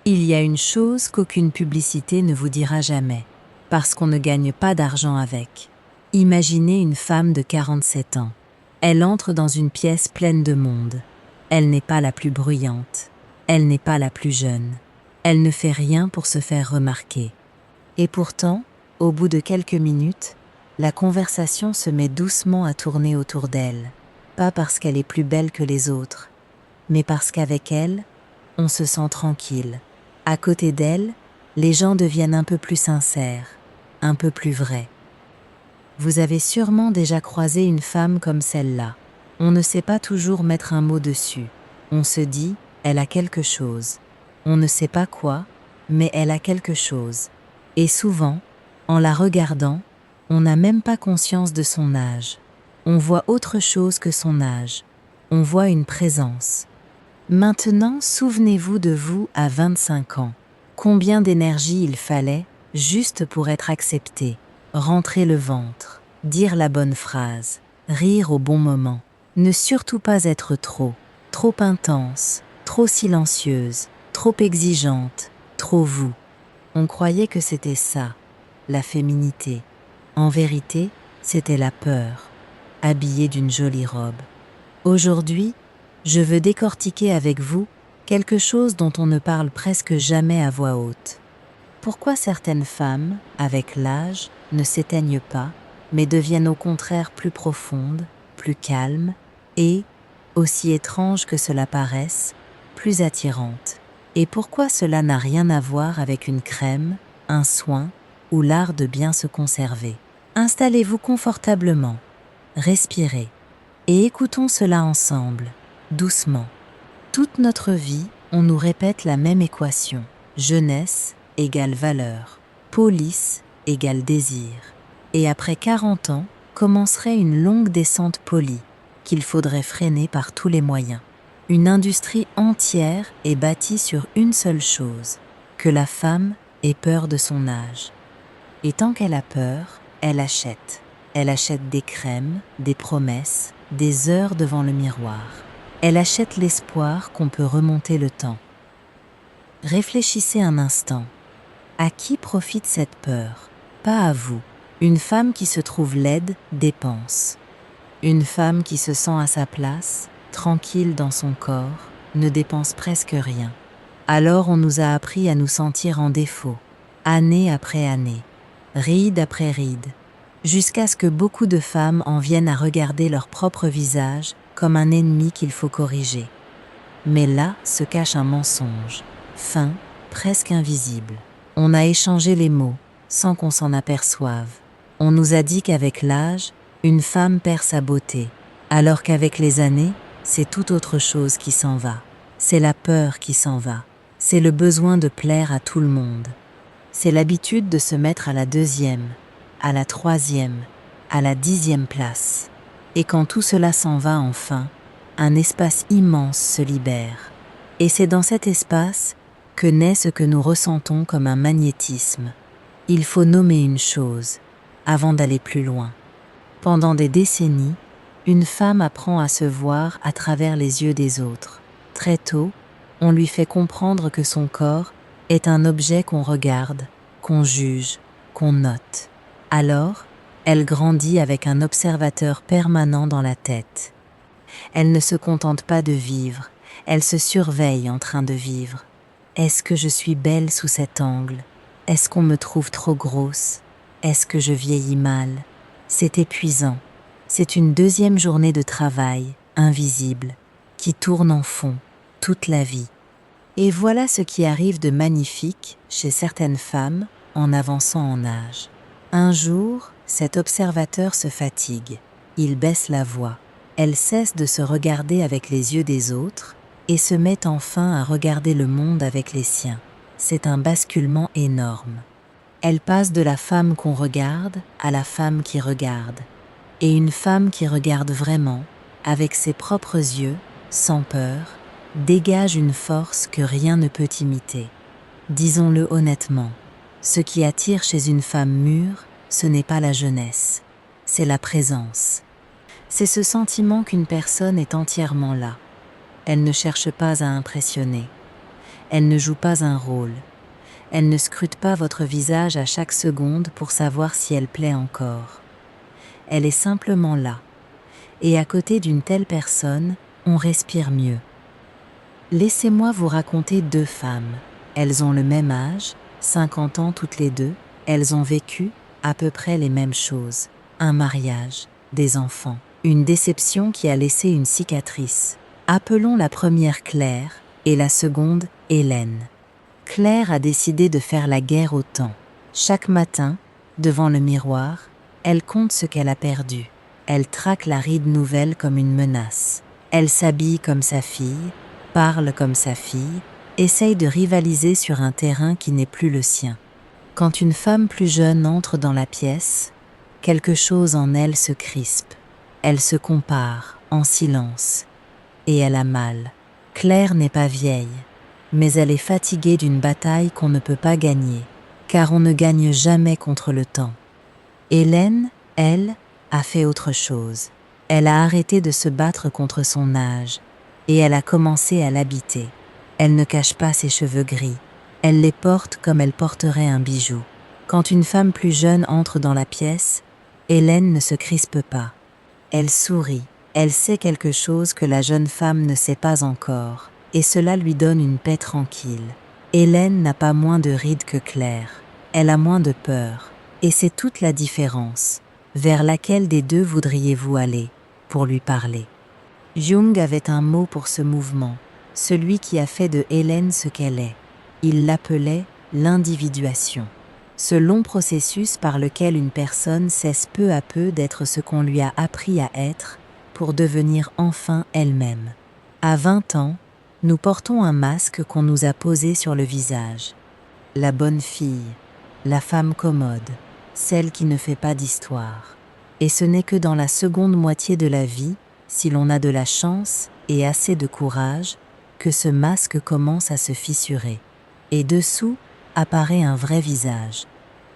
Il y a une chose qu'aucune publicité ne vous dira jamais, parce qu'on ne gagne pas d'argent avec. Imaginez une femme de 47 ans. Elle entre dans une pièce pleine de monde. Elle n'est pas la plus bruyante. Elle n'est pas la plus jeune. Elle ne fait rien pour se faire remarquer. Et pourtant, au bout de quelques minutes, la conversation se met doucement à tourner autour d'elle. Pas parce qu'elle est plus belle que les autres, mais parce qu'avec elle, on se sent tranquille. À côté d'elle, les gens deviennent un peu plus sincères, un peu plus vrais. Vous avez sûrement déjà croisé une femme comme celle-là. On ne sait pas toujours mettre un mot dessus. On se dit, elle a quelque chose. On ne sait pas quoi, mais elle a quelque chose. Et souvent, en la regardant, on n'a même pas conscience de son âge. On voit autre chose que son âge. On voit une présence. Maintenant, souvenez-vous de vous à 25 ans. Combien d'énergie il fallait juste pour être accepté, rentrer le ventre, dire la bonne phrase, rire au bon moment. Ne surtout pas être trop intense, trop silencieuse, trop exigeante, trop vous. On croyait que c'était ça, la féminité. En vérité, c'était la peur, habillée d'une jolie robe. Aujourd'hui, je veux décortiquer avec vous quelque chose dont on ne parle presque jamais à voix haute. Pourquoi certaines femmes, avec l'âge, ne s'éteignent pas, mais deviennent au contraire plus profondes, plus calmes et, aussi étranges que cela paraisse, plus attirantes. Et pourquoi cela n'a rien à voir avec une crème, un soin ou l'art de bien se conserver. Installez-vous confortablement, respirez et écoutons cela ensemble. Doucement. Toute notre vie, on nous répète la même équation. Jeunesse égale valeur. Police égale désir. Et après 40 ans, commencerait une longue descente polie, qu'il faudrait freiner par tous les moyens. Une industrie entière est bâtie sur une seule chose, que la femme ait peur de son âge. Et tant qu'elle a peur, elle achète. Elle achète des crèmes, des promesses, des heures devant le miroir. Elle achète l'espoir qu'on peut remonter le temps. Réfléchissez un instant. À qui profite cette peur? Pas à vous. Une femme qui se trouve laide dépense. Une femme qui se sent à sa place, tranquille dans son corps, ne dépense presque rien. Alors on nous a appris à nous sentir en défaut, année après année, ride après ride, jusqu'à ce que beaucoup de femmes en viennent à regarder leur propre visage comme un ennemi qu'il faut corriger. Mais là se cache un mensonge, fin, presque invisible. On a échangé les mots, sans qu'on s'en aperçoive. On nous a dit qu'avec l'âge, une femme perd sa beauté, alors qu'avec les années, c'est tout autre chose qui s'en va. C'est la peur qui s'en va. C'est le besoin de plaire à tout le monde. C'est l'habitude de se mettre à la 2e, à la 3e, à la 10e place. Et quand tout cela s'en va enfin, un espace immense se libère. Et c'est dans cet espace que naît ce que nous ressentons comme un magnétisme. Il faut nommer une chose, avant d'aller plus loin. Pendant des décennies, une femme apprend à se voir à travers les yeux des autres. Très tôt, on lui fait comprendre que son corps est un objet qu'on regarde, qu'on juge, qu'on note. Alors, elle grandit avec un observateur permanent dans la tête. Elle ne se contente pas de vivre, elle se surveille en train de vivre. Est-ce que je suis belle sous cet angle? Est-ce qu'on me trouve trop grosse? Est-ce que je vieillis mal? C'est épuisant. C'est une 2e journée de travail, invisible, qui tourne en fond, toute la vie. Et voilà ce qui arrive de magnifique chez certaines femmes en avançant en âge. Un jour, cet observateur se fatigue. Il baisse la voix. Elle cesse de se regarder avec les yeux des autres et se met enfin à regarder le monde avec les siens. C'est un basculement énorme. Elle passe de la femme qu'on regarde à la femme qui regarde. Et une femme qui regarde vraiment, avec ses propres yeux, sans peur, dégage une force que rien ne peut imiter. Disons-le honnêtement, ce qui attire chez une femme mûre, ce n'est pas la jeunesse, c'est la présence. C'est ce sentiment qu'une personne est entièrement là. Elle ne cherche pas à impressionner. Elle ne joue pas un rôle. Elle ne scrute pas votre visage à chaque seconde pour savoir si elle plaît encore. Elle est simplement là. Et à côté d'une telle personne, on respire mieux. Laissez-moi vous raconter 2 femmes. Elles ont le même âge, 50 ans toutes les deux. Elles ont vécu à peu près les mêmes choses. Un mariage, des enfants, une déception qui a laissé une cicatrice. Appelons la première Claire et la seconde Hélène. Claire a décidé de faire la guerre au temps. Chaque matin, devant le miroir, elle compte ce qu'elle a perdu. Elle traque la ride nouvelle comme une menace. Elle s'habille comme sa fille, parle comme sa fille, essaye de rivaliser sur un terrain qui n'est plus le sien. Quand une femme plus jeune entre dans la pièce, quelque chose en elle se crispe. Elle se compare, en silence. Et elle a mal. Claire n'est pas vieille, mais elle est fatiguée d'une bataille qu'on ne peut pas gagner, car on ne gagne jamais contre le temps. Hélène, elle, a fait autre chose. Elle a arrêté de se battre contre son âge, et elle a commencé à l'habiter. Elle ne cache pas ses cheveux gris. Elle les porte comme elle porterait un bijou. Quand une femme plus jeune entre dans la pièce, Hélène ne se crispe pas. Elle sourit. Elle sait quelque chose que la jeune femme ne sait pas encore, et cela lui donne une paix tranquille. Hélène n'a pas moins de rides que Claire. Elle a moins de peur. Et c'est toute la différence. Vers laquelle des deux voudriez-vous aller pour lui parler? Jung avait un mot pour ce mouvement, celui qui a fait de Hélène ce qu'elle est. Il l'appelait l'individuation. Ce long processus par lequel une personne cesse peu à peu d'être ce qu'on lui a appris à être pour devenir enfin elle-même. À 20 ans, nous portons un masque qu'on nous a posé sur le visage. La bonne fille, la femme commode, celle qui ne fait pas d'histoire. Et ce n'est que dans la seconde moitié de la vie, si l'on a de la chance et assez de courage, que ce masque commence à se fissurer. Et dessous apparaît un vrai visage,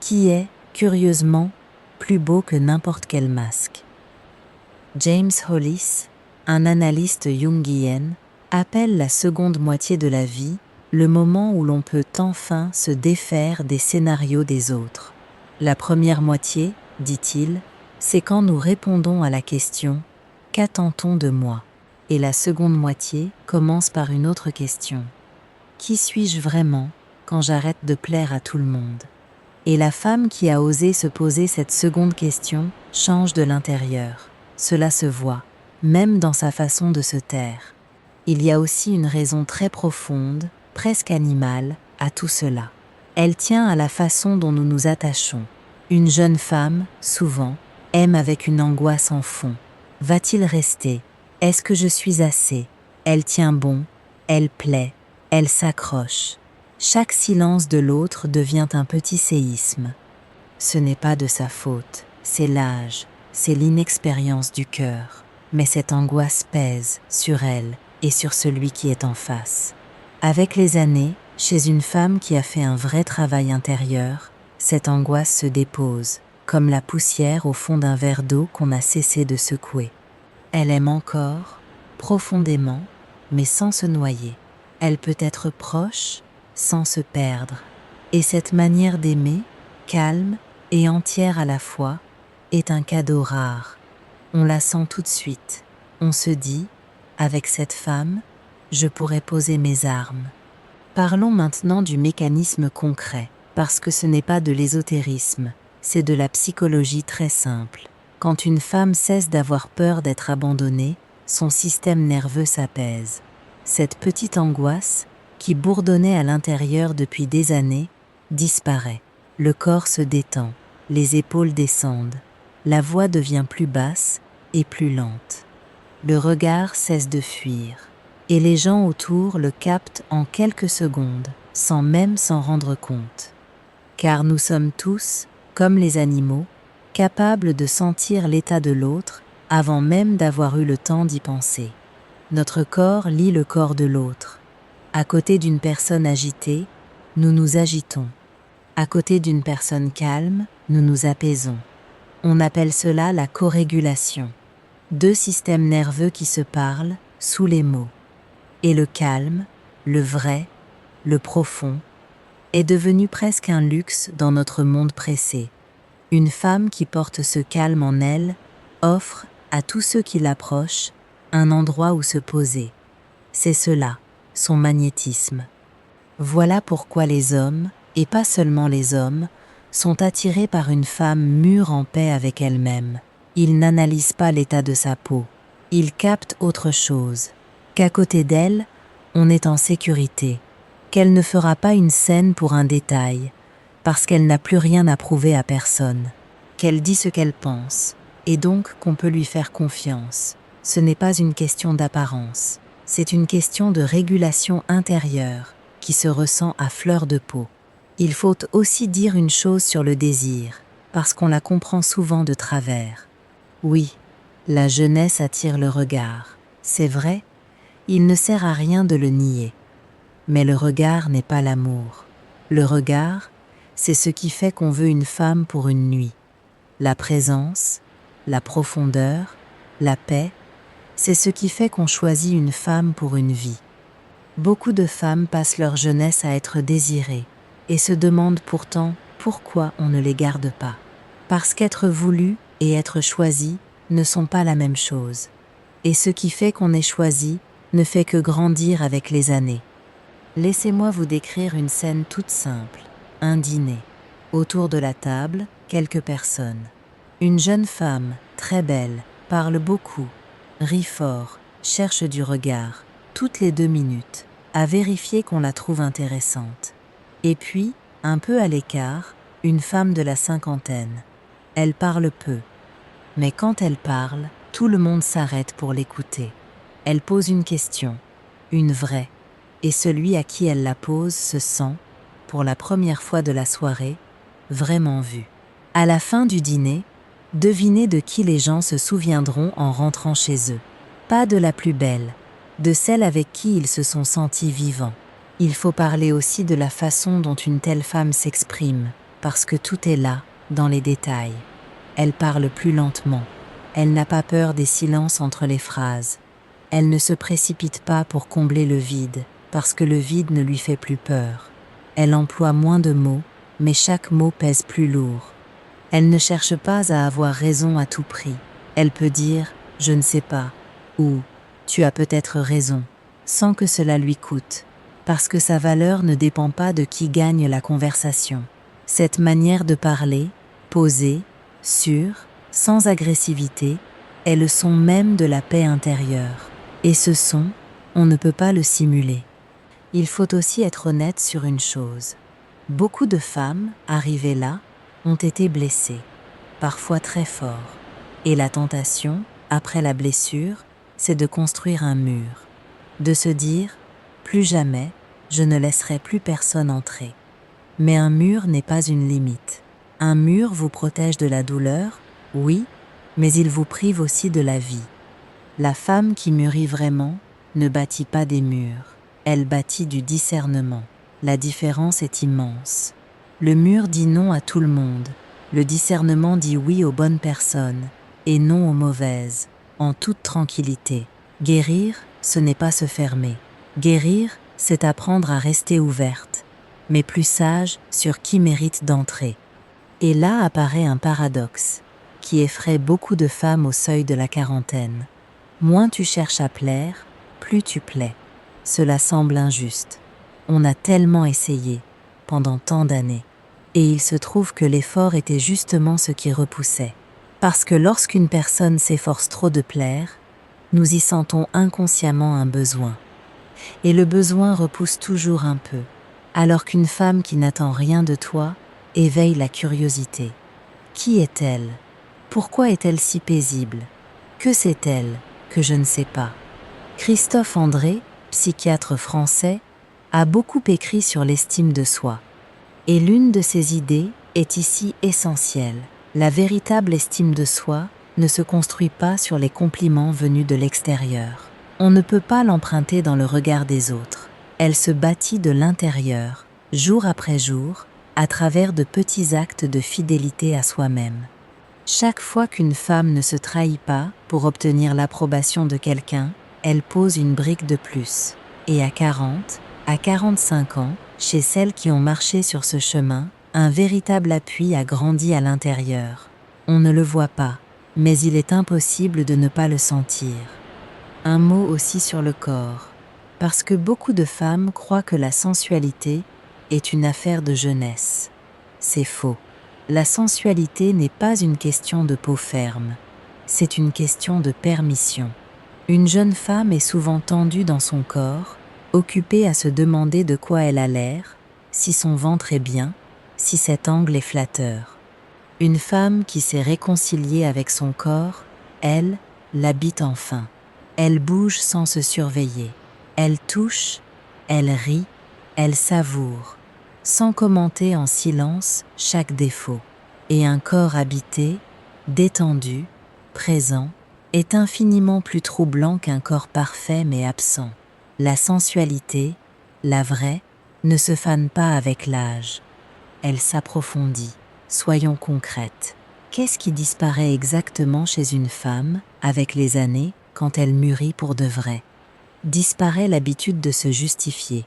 qui est, curieusement, plus beau que n'importe quel masque. James Hollis, un analyste jungien, appelle la seconde moitié de la vie le moment où l'on peut enfin se défaire des scénarios des autres. La première moitié, dit-il, c'est quand nous répondons à la question « Qu'attend-on de moi ?» Et la seconde moitié commence par une autre question. Qui suis-je vraiment quand j'arrête de plaire à tout le monde? Et la femme qui a osé se poser cette seconde question change de l'intérieur. Cela se voit, même dans sa façon de se taire. Il y a aussi une raison très profonde, presque animale, à tout cela. Elle tient à la façon dont nous nous attachons. Une jeune femme, souvent, aime avec une angoisse en fond. Va-t-il rester? Est-ce que je suis assez? Elle tient bon, elle plaît, elle s'accroche. Chaque silence de l'autre devient un petit séisme. Ce n'est pas de sa faute, c'est l'âge, c'est l'inexpérience du cœur. Mais cette angoisse pèse sur elle et sur celui qui est en face. Avec les années, chez une femme qui a fait un vrai travail intérieur, cette angoisse se dépose, comme la poussière au fond d'un verre d'eau qu'on a cessé de secouer. Elle aime encore, profondément, mais sans se noyer. Elle peut être proche, sans se perdre. Et cette manière d'aimer, calme et entière à la fois, est un cadeau rare. On la sent tout de suite. On se dit, avec cette femme, je pourrais poser mes armes. Parlons maintenant du mécanisme concret, parce que ce n'est pas de l'ésotérisme, c'est de la psychologie très simple. Quand une femme cesse d'avoir peur d'être abandonnée, son système nerveux s'apaise. Cette petite angoisse, qui bourdonnait à l'intérieur depuis des années, disparaît. Le corps se détend, les épaules descendent, la voix devient plus basse et plus lente. Le regard cesse de fuir, et les gens autour le captent en quelques secondes, sans même s'en rendre compte. Car nous sommes tous, comme les animaux, capables de sentir l'état de l'autre avant même d'avoir eu le temps d'y penser. Notre corps lit le corps de l'autre. À côté d'une personne agitée, nous nous agitons. À côté d'une personne calme, nous nous apaisons. On appelle cela la corégulation. 2 systèmes nerveux qui se parlent sous les mots. Et le calme, le vrai, le profond, est devenu presque un luxe dans notre monde pressé. Une femme qui porte ce calme en elle offre, à tous ceux qui l'approchent, un endroit où se poser. C'est cela, son magnétisme. Voilà pourquoi les hommes, et pas seulement les hommes, sont attirés par une femme mûre en paix avec elle-même. Ils n'analysent pas l'état de sa peau. Ils captent autre chose. Qu'à côté d'elle, on est en sécurité. Qu'elle ne fera pas une scène pour un détail, parce qu'elle n'a plus rien à prouver à personne. Qu'elle dit ce qu'elle pense, et donc qu'on peut lui faire confiance. Ce n'est pas une question d'apparence, c'est une question de régulation intérieure qui se ressent à fleur de peau. Il faut aussi dire une chose sur le désir, parce qu'on la comprend souvent de travers. Oui, la jeunesse attire le regard. C'est vrai, il ne sert à rien de le nier. Mais le regard n'est pas l'amour. Le regard, c'est ce qui fait qu'on veut une femme pour une nuit. La présence, la profondeur, la paix, c'est ce qui fait qu'on choisit une femme pour une vie. Beaucoup de femmes passent leur jeunesse à être désirées et se demandent pourtant pourquoi on ne les garde pas. Parce qu'être voulu et être choisi ne sont pas la même chose. Et ce qui fait qu'on est choisi ne fait que grandir avec les années. Laissez-moi vous décrire une scène toute simple, un dîner. Autour de la table, quelques personnes. Une jeune femme, très belle, parle beaucoup, rit fort, cherche du regard, toutes les 2 minutes, à vérifier qu'on la trouve intéressante. Et puis, un peu à l'écart, une femme de la cinquantaine. Elle parle peu. Mais quand elle parle, tout le monde s'arrête pour l'écouter. Elle pose une question, une vraie, et celui à qui elle la pose se sent, pour la première fois de la soirée, vraiment vu. À la fin du dîner, devinez de qui les gens se souviendront en rentrant chez eux. Pas de la plus belle, de celle avec qui ils se sont sentis vivants. Il faut parler aussi de la façon dont une telle femme s'exprime, parce que tout est là, dans les détails. Elle parle plus lentement. Elle n'a pas peur des silences entre les phrases. Elle ne se précipite pas pour combler le vide, parce que le vide ne lui fait plus peur. Elle emploie moins de mots, mais chaque mot pèse plus lourd. Elle ne cherche pas à avoir raison à tout prix. Elle peut dire « je ne sais pas » ou « tu as peut-être raison », sans que cela lui coûte, parce que sa valeur ne dépend pas de qui gagne la conversation. Cette manière de parler, posée, sûre, sans agressivité, est le son même de la paix intérieure. Et ce son, on ne peut pas le simuler. Il faut aussi être honnête sur une chose. Beaucoup de femmes, arrivées là, ont été blessées, parfois très fort. Et la tentation, après la blessure, c'est de construire un mur. De se dire « plus jamais, je ne laisserai plus personne entrer ». Mais un mur n'est pas une limite. Un mur vous protège de la douleur, oui, mais il vous prive aussi de la vie. La femme qui mûrit vraiment ne bâtit pas des murs, elle bâtit du discernement. La différence est immense. Le mur dit non à tout le monde, le discernement dit oui aux bonnes personnes et non aux mauvaises, en toute tranquillité. Guérir, ce n'est pas se fermer. Guérir, c'est apprendre à rester ouverte, mais plus sage sur qui mérite d'entrer. Et là apparaît un paradoxe, qui effraie beaucoup de femmes au seuil de la quarantaine. Moins tu cherches à plaire, plus tu plais. Cela semble injuste. On a tellement essayé, pendant tant d'années. Et il se trouve que l'effort était justement ce qui repoussait. Parce que lorsqu'une personne s'efforce trop de plaire, nous y sentons inconsciemment un besoin. Et le besoin repousse toujours un peu, alors qu'une femme qui n'attend rien de toi éveille la curiosité. Qui est-elle? Pourquoi est-elle si paisible? Que sait-elle que je ne sais pas? Christophe André, psychiatre français, a beaucoup écrit sur l'estime de soi. Et l'une de ses idées est ici essentielle. La véritable estime de soi ne se construit pas sur les compliments venus de l'extérieur. On ne peut pas l'emprunter dans le regard des autres. Elle se bâtit de l'intérieur, jour après jour, à travers de petits actes de fidélité à soi-même. Chaque fois qu'une femme ne se trahit pas pour obtenir l'approbation de quelqu'un, elle pose une brique de plus. Et à 40, À 45 ans, chez celles qui ont marché sur ce chemin, un véritable appui a grandi à l'intérieur. On ne le voit pas, mais il est impossible de ne pas le sentir. Un mot aussi sur le corps, parce que beaucoup de femmes croient que la sensualité est une affaire de jeunesse. C'est faux. La sensualité n'est pas une question de peau ferme, c'est une question de permission. Une jeune femme est souvent tendue dans son corps, occupée à se demander de quoi elle a l'air, si son ventre est bien, si cet angle est flatteur. Une femme qui s'est réconciliée avec son corps, elle, l'habite enfin. Elle bouge sans se surveiller. Elle touche, elle rit, elle savoure, sans commenter en silence chaque défaut. Et un corps habité, détendu, présent, est infiniment plus troublant qu'un corps parfait mais absent. La sensualité, la vraie, ne se fane pas avec l'âge. Elle s'approfondit. Soyons concrètes. Qu'est-ce qui disparaît exactement chez une femme, avec les années, quand elle mûrit pour de vrai? Disparaît l'habitude de se justifier.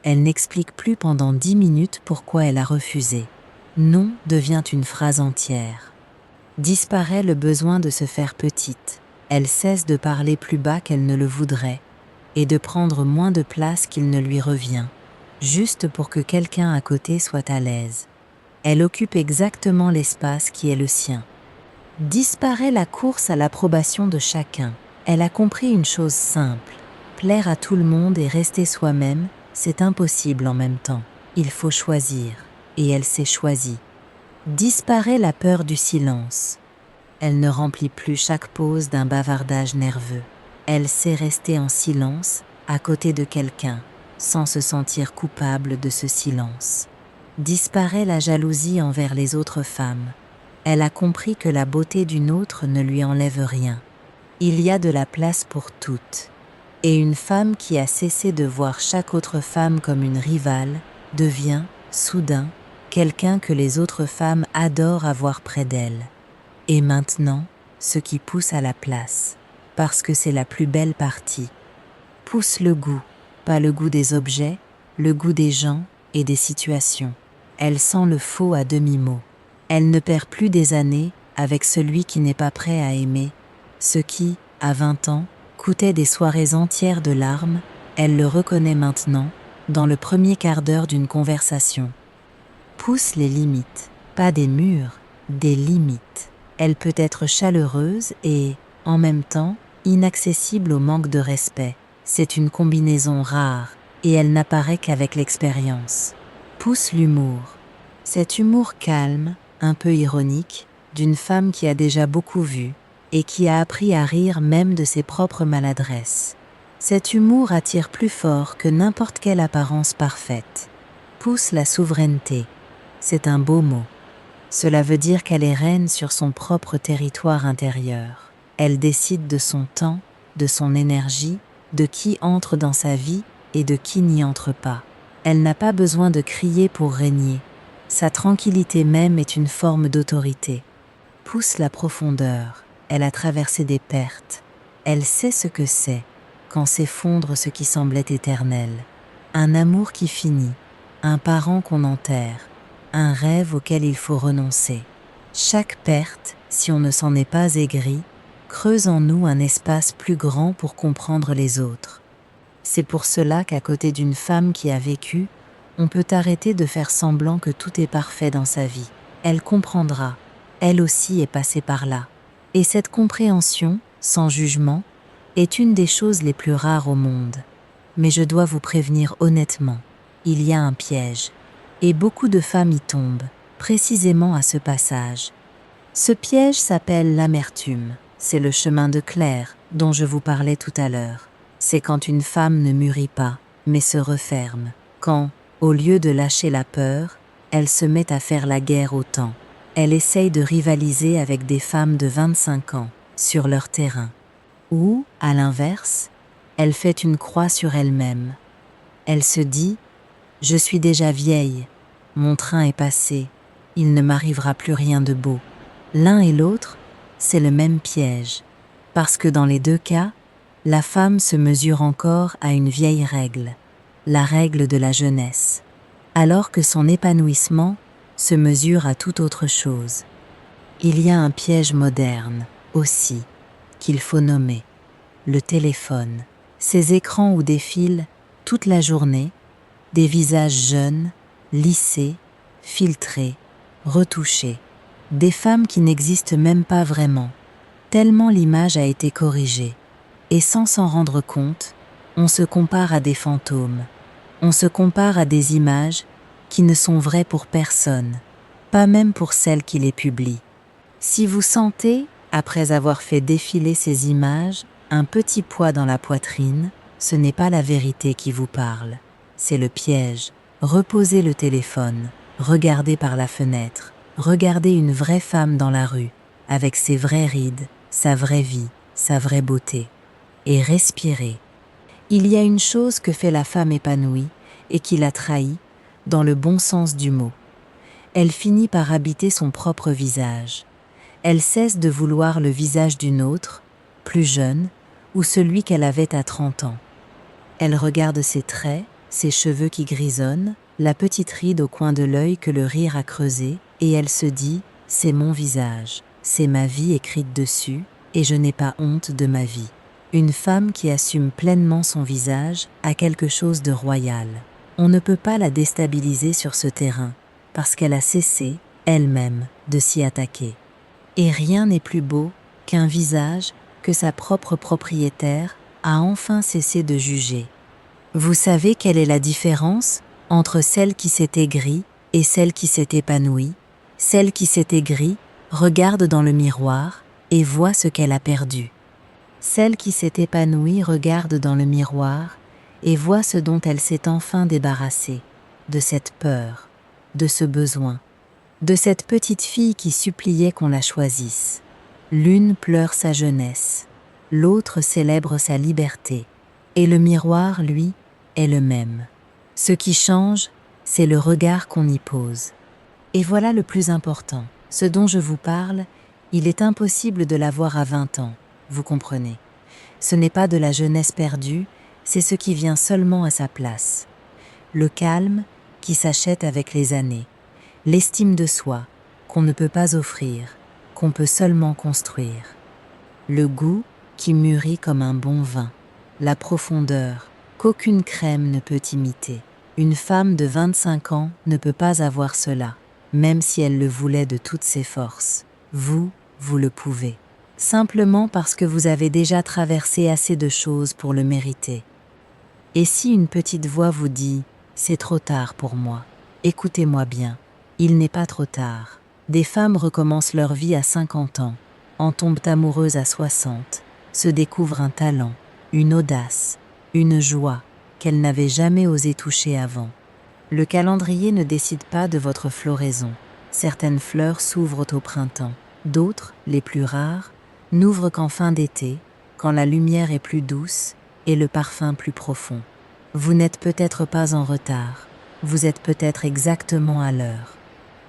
Elle n'explique plus pendant 10 minutes pourquoi elle a refusé. Non devient une phrase entière. Disparaît le besoin de se faire petite. Elle cesse de parler plus bas qu'elle ne le voudrait, et de prendre moins de place qu'il ne lui revient, juste pour que quelqu'un à côté soit à l'aise. Elle occupe exactement l'espace qui est le sien. Disparaît la course à l'approbation de chacun. Elle a compris une chose simple. Plaire à tout le monde et rester soi-même, c'est impossible en même temps. Il faut choisir. Et elle s'est choisie. Disparaît la peur du silence. Elle ne remplit plus chaque pause d'un bavardage nerveux. Elle sait rester en silence, à côté de quelqu'un, sans se sentir coupable de ce silence. Disparaît la jalousie envers les autres femmes. Elle a compris que la beauté d'une autre ne lui enlève rien. Il y a de la place pour toutes. Et une femme qui a cessé de voir chaque autre femme comme une rivale devient, soudain, quelqu'un que les autres femmes adorent avoir près d'elle. Et maintenant, ce qui pousse à la place, parce que c'est la plus belle partie. Pousse le goût, pas le goût des objets, le goût des gens et des situations. Elle sent le faux à demi-mot. Elle ne perd plus des années avec celui qui n'est pas prêt à aimer. Ce qui, à 20 ans, coûtait des soirées entières de larmes, elle le reconnaît maintenant, dans le premier quart d'heure d'une conversation. Pousse les limites, pas des murs, des limites. Elle peut être chaleureuse et, en même temps, inaccessible au manque de respect. C'est une combinaison rare, et elle n'apparaît qu'avec l'expérience. Pousse l'humour. Cet humour calme, un peu ironique, d'une femme qui a déjà beaucoup vu, et qui a appris à rire même de ses propres maladresses. Cet humour attire plus fort que n'importe quelle apparence parfaite. Pousse la souveraineté. C'est un beau mot. Cela veut dire qu'elle est reine sur son propre territoire intérieur. Elle décide de son temps, de son énergie, de qui entre dans sa vie et de qui n'y entre pas. Elle n'a pas besoin de crier pour régner. Sa tranquillité même est une forme d'autorité. Pousse la profondeur. Elle a traversé des pertes. Elle sait ce que c'est, quand s'effondre ce qui semblait éternel. Un amour qui finit, un parent qu'on enterre, un rêve auquel il faut renoncer. Chaque perte, si on ne s'en est pas aigri, creuse en nous un espace plus grand pour comprendre les autres. C'est pour cela qu'à côté d'une femme qui a vécu, on peut arrêter de faire semblant que tout est parfait dans sa vie. Elle comprendra, elle aussi est passée par là. Et cette compréhension, sans jugement, est une des choses les plus rares au monde. Mais je dois vous prévenir honnêtement, il y a un piège. Et beaucoup de femmes y tombent, précisément à ce passage. Ce piège s'appelle l'amertume. C'est le chemin de Claire, dont je vous parlais tout à l'heure. C'est quand une femme ne mûrit pas, mais se referme. Quand, au lieu de lâcher la peur, elle se met à faire la guerre au temps. Elle essaye de rivaliser avec des femmes de 25 ans, sur leur terrain. Ou, à l'inverse, elle fait une croix sur elle-même. Elle se dit « Je suis déjà vieille, mon train est passé, il ne m'arrivera plus rien de beau ». L'un et l'autre, c'est le même piège, parce que dans les deux cas, la femme se mesure encore à une vieille règle. la règle de la jeunesse, alors que son épanouissement se mesure à toute autre chose. Il y a un piège moderne, aussi, qu'il faut nommer, le téléphone. Ces écrans où défilent, toute la journée, des visages jeunes, lissés, filtrés, retouchés, des femmes qui n'existent même pas vraiment, tellement l'image a été corrigée. Et sans s'en rendre compte, on se compare à des fantômes, on se compare à des images qui ne sont vraies pour personne, pas même pour celles qui les publient. Si vous sentez, après avoir fait défiler ces images, un petit poids dans la poitrine, ce n'est pas la vérité qui vous parle, c'est le piège. Reposez le téléphone, regardez par la fenêtre, regardez une vraie femme dans la rue, avec ses vraies rides, sa vraie vie, sa vraie beauté. Et respirez. Il y a une chose que fait la femme épanouie et qui la trahit, dans le bon sens du mot. Elle finit par habiter son propre visage. Elle cesse de vouloir le visage d'une autre, plus jeune, ou celui qu'elle avait à 30 ans. Elle regarde ses traits, ses cheveux qui grisonnent, la petite ride au coin de l'œil que le rire a creusé, et elle se dit « c'est mon visage, c'est ma vie écrite dessus, et je n'ai pas honte de ma vie ». Une femme qui assume pleinement son visage a quelque chose de royal. On ne peut pas la déstabiliser sur ce terrain, parce qu'elle a cessé, elle-même, de s'y attaquer. Et rien n'est plus beau qu'un visage que sa propre propriétaire a enfin cessé de juger. Vous savez quelle est la différence entre celle qui s'est aigrie et celle qui s'est épanouie? Celle qui s'est aigrie regarde dans le miroir et voit ce qu'elle a perdu. Celle qui s'est épanouie regarde dans le miroir et voit ce dont elle s'est enfin débarrassée, de cette peur, de ce besoin, de cette petite fille qui suppliait qu'on la choisisse. L'une pleure sa jeunesse, l'autre célèbre sa liberté, et le miroir, lui, est le même. Ce qui change, c'est le regard qu'on y pose. Et voilà le plus important, ce dont je vous parle, il est impossible de l'avoir à 20 ans. Vous comprenez. Ce n'est pas de la jeunesse perdue, c'est ce qui vient seulement à sa place. Le calme qui s'achète avec les années, l'estime de soi qu'on ne peut pas offrir, qu'on peut seulement construire. Le goût qui mûrit comme un bon vin, la profondeur qu'aucune crème ne peut imiter. Une femme de 25 ans ne peut pas avoir cela, même si elle le voulait de toutes ses forces. Vous le pouvez. Simplement parce que vous avez déjà traversé assez de choses pour le mériter. Et si une petite voix vous dit « c'est trop tard pour moi », écoutez-moi bien, il n'est pas trop tard. Des femmes recommencent leur vie à 50 ans, en tombent amoureuses à 60, se découvrent un talent, une audace, une joie qu'elles n'avaient jamais osé toucher avant. Le calendrier ne décide pas de votre floraison. Certaines fleurs s'ouvrent au printemps, d'autres, les plus rares, n'ouvrent qu'en fin d'été, quand la lumière est plus douce et le parfum plus profond. Vous n'êtes peut-être pas en retard, vous êtes peut-être exactement à l'heure.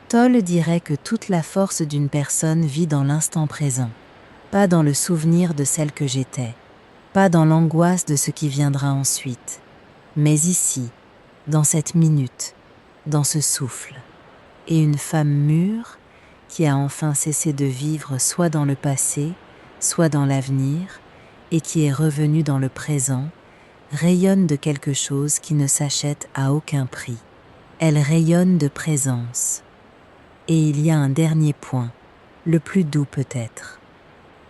Toll dirait que toute la force d'une personne vit dans l'instant présent, pas dans le souvenir de celle que j'étais, pas dans l'angoisse de ce qui viendra ensuite, mais ici, dans cette minute, dans ce souffle. Et une femme mûre, qui a enfin cessé de vivre soit dans le passé, soit dans l'avenir, et qui est revenue dans le présent, rayonne de quelque chose qui ne s'achète à aucun prix. Elle rayonne de présence. Et il y a un dernier point, le plus doux peut-être.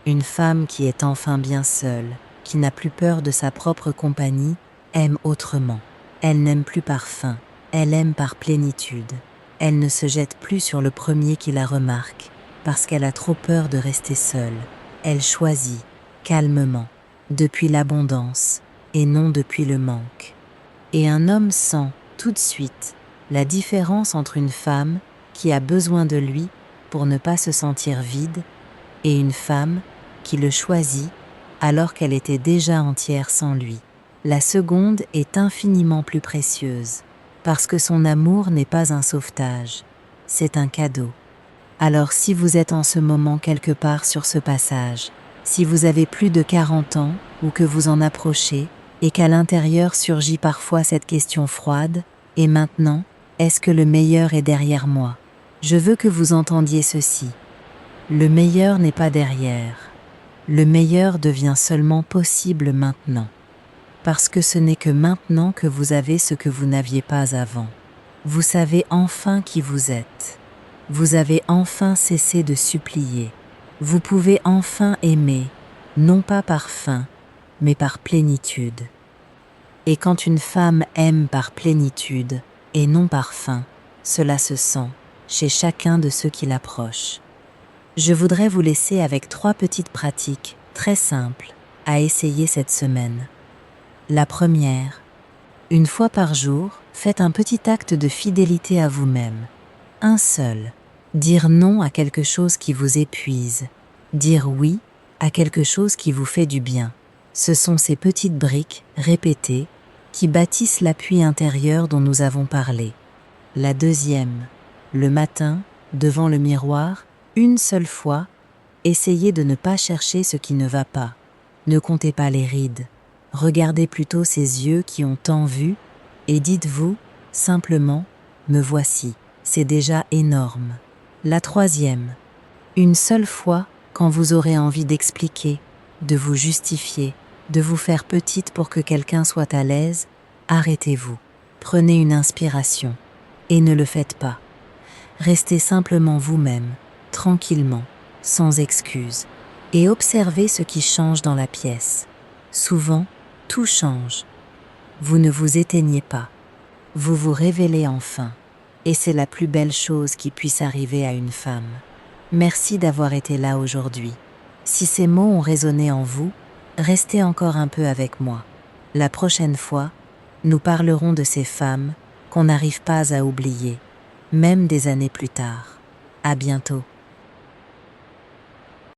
Une femme qui est enfin bien seule, qui n'a plus peur de sa propre compagnie, aime autrement. Elle n'aime plus par faim, elle aime par plénitude. Elle ne se jette plus sur le premier qui la remarque, parce qu'elle a trop peur de rester seule. Elle choisit, calmement, depuis l'abondance, et non depuis le manque. Et un homme sent, tout de suite, la différence entre une femme qui a besoin de lui pour ne pas se sentir vide, et une femme qui le choisit alors qu'elle était déjà entière sans lui. La seconde est infiniment plus précieuse, parce que son amour n'est pas un sauvetage, c'est un cadeau. Alors si vous êtes en ce moment quelque part sur ce passage, si vous avez plus de 40 ans ou que vous en approchez, et qu'à l'intérieur surgit parfois cette question froide, et maintenant, est-ce que le meilleur est derrière moi? Je veux que vous entendiez ceci. Le meilleur n'est pas derrière. Le meilleur devient seulement possible maintenant. Parce que ce n'est que maintenant que vous avez ce que vous n'aviez pas avant. Vous savez enfin qui vous êtes. Vous avez enfin cessé de supplier. Vous pouvez enfin aimer, non pas par faim, mais par plénitude. Et quand une femme aime par plénitude, et non par faim, cela se sent chez chacun de ceux qui l'approchent. Je voudrais vous laisser avec 3 petites pratiques très simples à essayer cette semaine. La première, une fois par jour, faites un petit acte de fidélité à vous-même. Un seul. Dire non à quelque chose qui vous épuise. Dire oui à quelque chose qui vous fait du bien. Ce sont ces petites briques répétées qui bâtissent l'appui intérieur dont nous avons parlé. La deuxième, le matin, devant le miroir, une seule fois, essayez de ne pas chercher ce qui ne va pas. Ne comptez pas les rides. Regardez plutôt ces yeux qui ont tant vu et dites-vous, simplement, me voici. C'est déjà énorme. La troisième, une seule fois, quand vous aurez envie d'expliquer, de vous justifier, de vous faire petite pour que quelqu'un soit à l'aise, arrêtez-vous. Prenez une inspiration et ne le faites pas. Restez simplement vous-même, tranquillement, sans excuse, et observez ce qui change dans la pièce. Souvent, tout change. Vous ne vous éteignez pas. Vous vous révélez enfin. Et c'est la plus belle chose qui puisse arriver à une femme. Merci d'avoir été là aujourd'hui. Si ces mots ont résonné en vous, restez encore un peu avec moi. La prochaine fois, nous parlerons de ces femmes qu'on n'arrive pas à oublier, même des années plus tard. À bientôt.